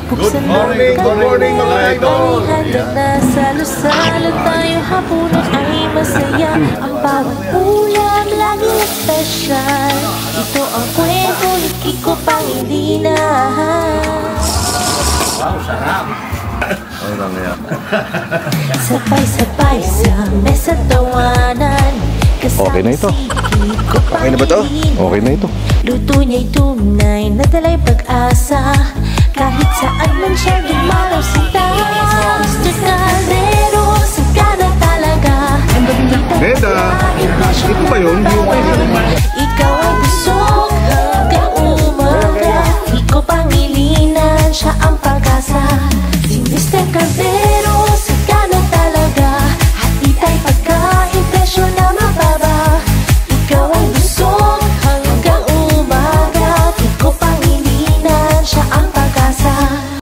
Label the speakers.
Speaker 1: Good morning mga idol!
Speaker 2: Handa na salo-salo tayo hapunan ay masaya. Ang bawat ulam lagi special. Ito ang kwento ni Kiko Pangilinan.
Speaker 1: Wow, sarap!
Speaker 3: Ano lang yan?
Speaker 2: Sabay-sabay sa mesa tawanan.
Speaker 3: Okay na ito.
Speaker 2: Okay
Speaker 3: na ba to? Okay na ito.
Speaker 2: Luto niya'y tunay na dalay pag-asa. Kahit